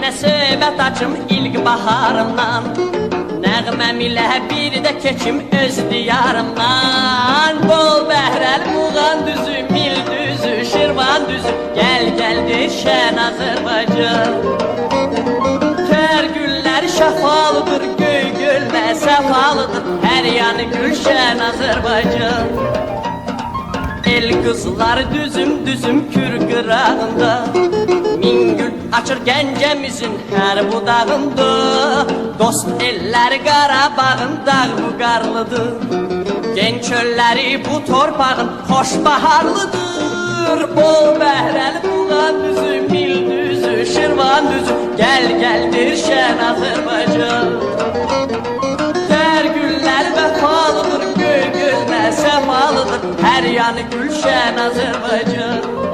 Sənə söhbət açım ilk baharımdan, nəğməm ilə bir də keçim öz diyarımdan. Bol bəhrəl Muğan düzü, Mil düzü, Şirvan düzü, gəl gəldir şən Azərbaycan. Tər güllər şəfalıdır, göy gölmə səfalıdır, hər yanı gülşən Azərbaycan. El kızlar düzüm düzüm kür qırağında, min gül açır Gəncəmizin hər budağında. Dost elləri Qarabağın dağ bu qarlıdır, gen çölləri bu torpağın xoş baharlıdır. Bol bəhrəli Muğan düzü, Mil düzü, Şirvan düzü, gəl gəldir şən Azərbaycan. Tər güllər vəfalıdır, göy gölmə səfalıdır, hər yanı gülşən Azərbaycan.